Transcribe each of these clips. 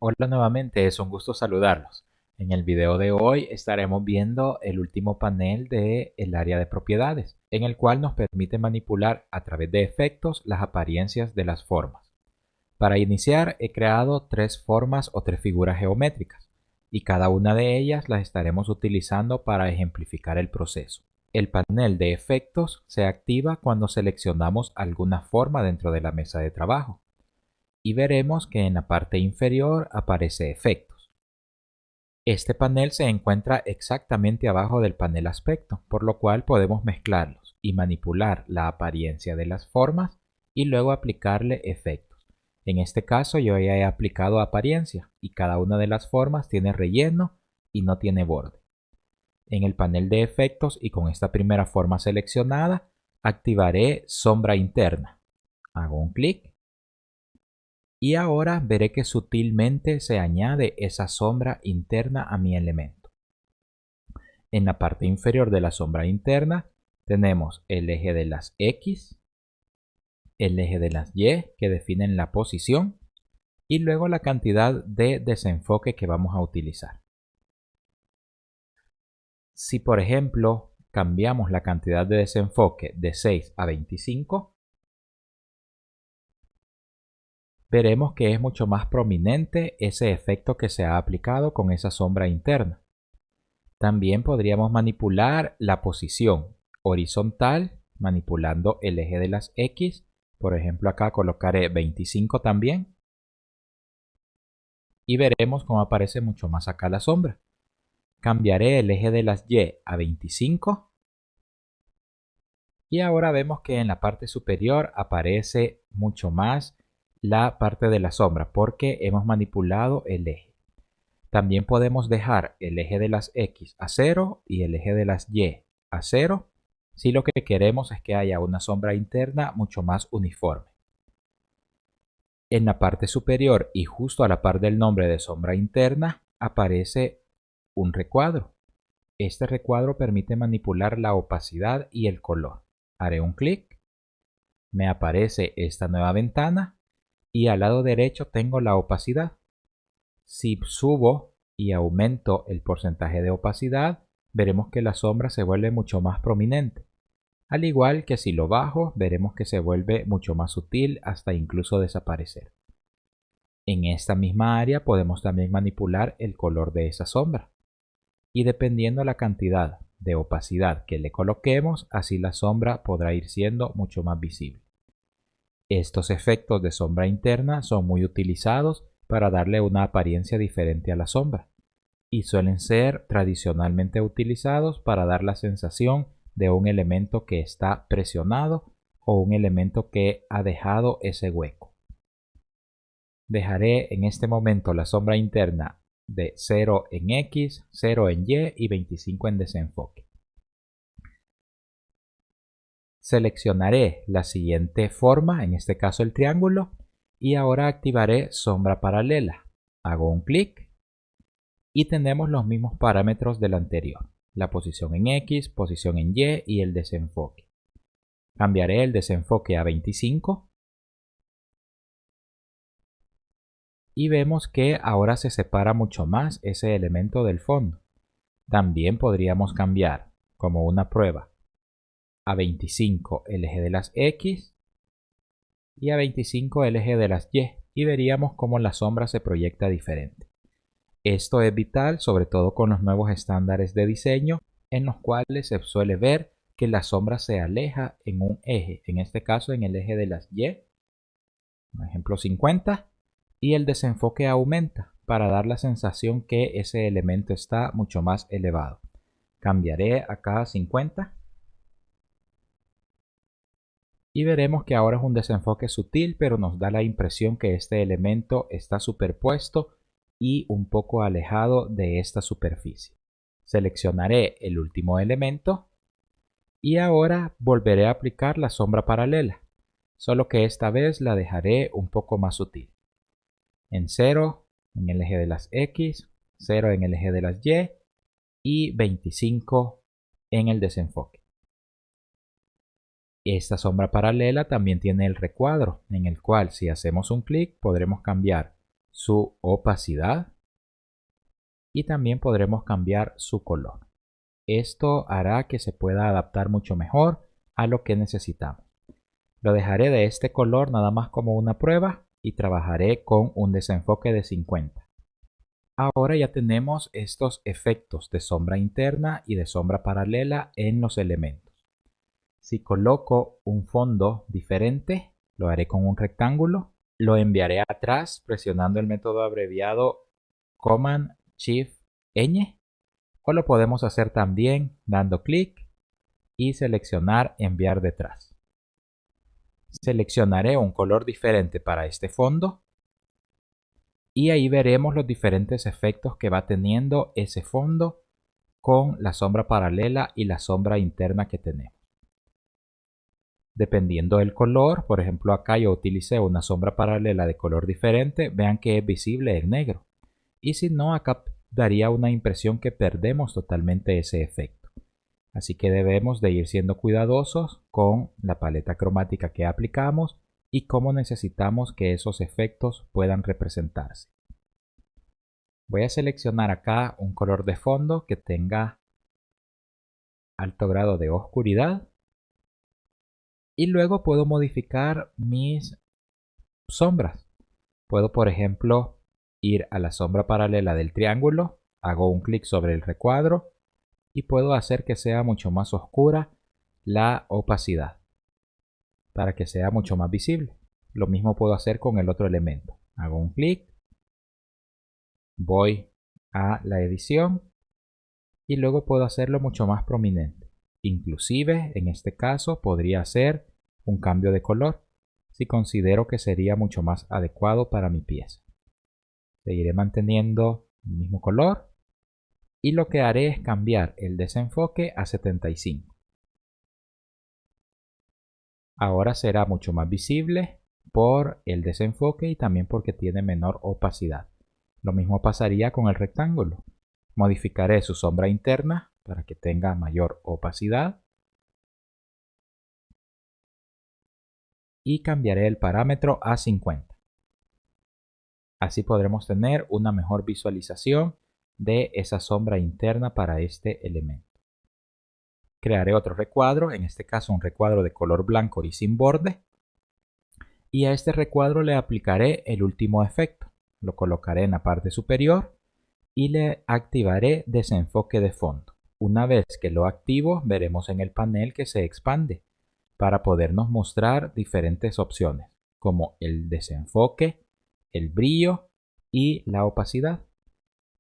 Hola nuevamente, es un gusto saludarlos. En el video de hoy estaremos viendo el último panel del área de propiedades, en el cual nos permite manipular a través de efectos las apariencias de las formas. Para iniciar he creado tres formas o tres figuras geométricas, y cada una de ellas las estaremos utilizando para ejemplificar el proceso. El panel de efectos se activa cuando seleccionamos alguna forma dentro de la mesa de trabajo y veremos que en la parte inferior aparece efectos. Este panel se encuentra exactamente abajo del panel aspecto, por lo cual podemos mezclarlos y manipular la apariencia de las formas y luego aplicarle efectos. En este caso yo ya he aplicado apariencia y cada una de las formas tiene relleno y no tiene borde. En el panel de efectos y con esta primera forma seleccionada, activaré sombra interna. Hago un clic y ahora veré que sutilmente se añade esa sombra interna a mi elemento. En la parte inferior de la sombra interna tenemos el eje de las X, el eje de las Y que definen la posición y luego la cantidad de desenfoque que vamos a utilizar. Si por ejemplo cambiamos la cantidad de desenfoque de 6 a 25, veremos que es mucho más prominente ese efecto que se ha aplicado con esa sombra interna. También podríamos manipular la posición horizontal manipulando el eje de las X. Por ejemplo, acá colocaré 25 también. Y veremos cómo aparece mucho más acá la sombra. Cambiaré el eje de las Y a 25. Y ahora vemos que en la parte superior aparece mucho más la parte de la sombra porque hemos manipulado el eje. También podemos dejar el eje de las X a 0 y el eje de las Y a 0 si lo que queremos es que haya una sombra interna mucho más uniforme. En la parte superior y justo a la par del nombre de sombra interna aparece un recuadro. Este recuadro permite manipular la opacidad y el color. Haré un clic, me aparece esta nueva ventana y al lado derecho tengo la opacidad. Si subo y aumento el porcentaje de opacidad, veremos que la sombra se vuelve mucho más prominente. Al igual que si lo bajo, veremos que se vuelve mucho más sutil hasta incluso desaparecer. En esta misma área podemos también manipular el color de esa sombra. Y dependiendo la cantidad de opacidad que le coloquemos, así la sombra podrá ir siendo mucho más visible. Estos efectos de sombra interna son muy utilizados para darle una apariencia diferente a la sombra y suelen ser tradicionalmente utilizados para dar la sensación de un elemento que está presionado o un elemento que ha dejado ese hueco. Dejaré en este momento la sombra interna de 0 en X, 0 en Y y 25 en desenfoque. Seleccionaré la siguiente forma, en este caso el triángulo, y ahora activaré sombra paralela. Hago un clic y tenemos los mismos parámetros del anterior, la posición en X, posición en Y y el desenfoque. Cambiaré el desenfoque a 25 y vemos que ahora se separa mucho más ese elemento del fondo. También podríamos cambiar, como una prueba, a 25 el eje de las X y a 25 el eje de las y veríamos cómo la sombra se proyecta diferente. Esto es vital, sobre todo con los nuevos estándares de diseño, en los cuales se suele ver que la sombra se aleja en un eje, en este caso en el eje de las Y, por ejemplo 50, y el desenfoque aumenta para dar la sensación que ese elemento está mucho más elevado. Cambiaré acá a 50 y veremos que ahora es un desenfoque sutil, pero nos da la impresión que este elemento está superpuesto y un poco alejado de esta superficie. Seleccionaré el último elemento y ahora volveré a aplicar la sombra paralela, solo que esta vez la dejaré un poco más sutil. En 0 en el eje de las X, 0 en el eje de las y 25 en el desenfoque. Esta sombra paralela también tiene el recuadro, en el cual si hacemos un clic podremos cambiar su opacidad y también podremos cambiar su color. Esto hará que se pueda adaptar mucho mejor a lo que necesitamos. Lo dejaré de este color nada más como una prueba y trabajaré con un desenfoque de 50. Ahora ya tenemos estos efectos de sombra interna y de sombra paralela en los elementos. Si coloco un fondo diferente, lo haré con un rectángulo, lo enviaré atrás presionando el método abreviado Command-Shift-Ñ, o lo podemos hacer también dando clic y seleccionar enviar detrás. Seleccionaré un color diferente para este fondo y ahí veremos los diferentes efectos que va teniendo ese fondo con la sombra paralela y la sombra interna que tenemos. Dependiendo del color, por ejemplo acá yo utilicé una sombra paralela de color diferente, vean que es visible en negro. Y si no, acá daría una impresión que perdemos totalmente ese efecto. Así que debemos de ir siendo cuidadosos con la paleta cromática que aplicamos y cómo necesitamos que esos efectos puedan representarse. Voy a seleccionar acá un color de fondo que tenga alto grado de oscuridad. Y luego puedo modificar mis sombras. Puedo, por ejemplo, ir a la sombra paralela del triángulo, hago un clic sobre el recuadro y puedo hacer que sea mucho más oscura la opacidad para que sea mucho más visible. Lo mismo puedo hacer con el otro elemento. Hago un clic, voy a la edición y luego puedo hacerlo mucho más prominente. Inclusive, en este caso, podría hacer un cambio de color si considero que sería mucho más adecuado para mi pieza. Seguiré manteniendo el mismo color y lo que haré es cambiar el desenfoque a 75. Ahora será mucho más visible por el desenfoque y también porque tiene menor opacidad. Lo mismo pasaría con el rectángulo. Modificaré su sombra interna para que tenga mayor opacidad y cambiaré el parámetro a 50. Así podremos tener una mejor visualización de esa sombra interna para este elemento. Crearé otro recuadro, en este caso un recuadro de color blanco y sin borde. Y a este recuadro le aplicaré el último efecto. Lo colocaré en la parte superior y le activaré desenfoque de fondo. Una vez que lo activo, veremos en el panel que se expande para podernos mostrar diferentes opciones, como el desenfoque, el brillo y la opacidad.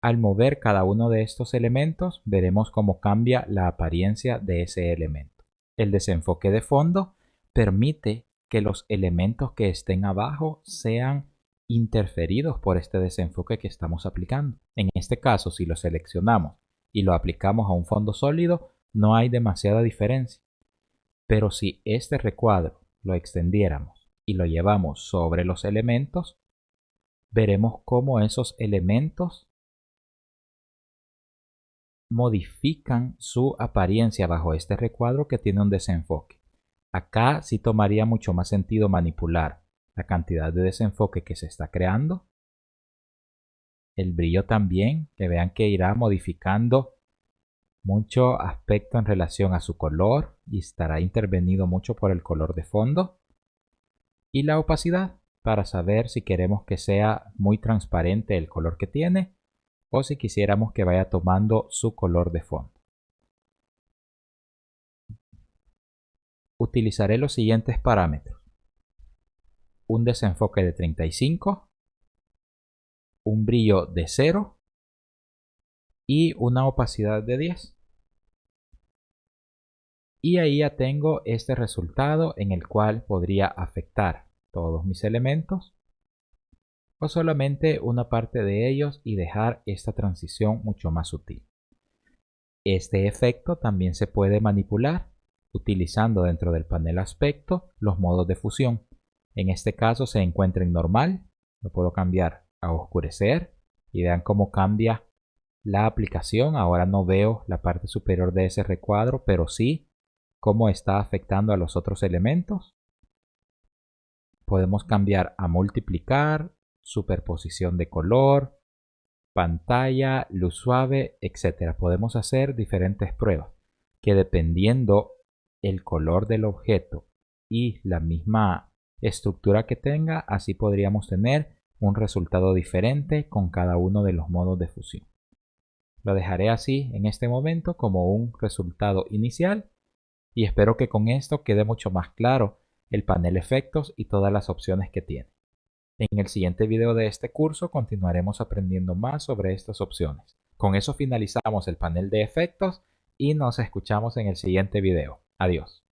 Al mover cada uno de estos elementos, veremos cómo cambia la apariencia de ese elemento. El desenfoque de fondo permite que los elementos que estén abajo sean interferidos por este desenfoque que estamos aplicando. En este caso, si lo seleccionamos y lo aplicamos a un fondo sólido, no hay demasiada diferencia. Pero si este recuadro lo extendiéramos y lo llevamos sobre los elementos, veremos cómo esos elementos modifican su apariencia bajo este recuadro que tiene un desenfoque. Acá sí tomaría mucho más sentido manipular la cantidad de desenfoque que se está creando. El brillo también, que vean que irá modificando mucho aspecto en relación a su color y estará intervenido mucho por el color de fondo. Y la opacidad, para saber si queremos que sea muy transparente el color que tiene o si quisiéramos que vaya tomando su color de fondo. Utilizaré los siguientes parámetros: un desenfoque de 35, un brillo de 0 y una opacidad de 10. Y ahí ya tengo este resultado en el cual podría afectar todos mis elementos o solamente una parte de ellos y dejar esta transición mucho más sutil. Este efecto también se puede manipular utilizando dentro del panel aspecto los modos de fusión. En este caso se encuentra en normal, lo puedo cambiar a oscurecer y vean cómo cambia la aplicación. Ahora no veo la parte superior de ese recuadro, pero sí cómo está afectando a los otros elementos. Podemos cambiar a multiplicar, superposición de color, pantalla, luz suave, etc. Podemos hacer diferentes pruebas que dependiendo el color del objeto y la misma estructura que tenga, así podríamos tener un resultado diferente con cada uno de los modos de fusión. Lo dejaré así en este momento como un resultado inicial y espero que con esto quede mucho más claro el panel efectos y todas las opciones que tiene. En el siguiente video de este curso continuaremos aprendiendo más sobre estas opciones. Con eso finalizamos el panel de efectos y nos escuchamos en el siguiente video. Adiós.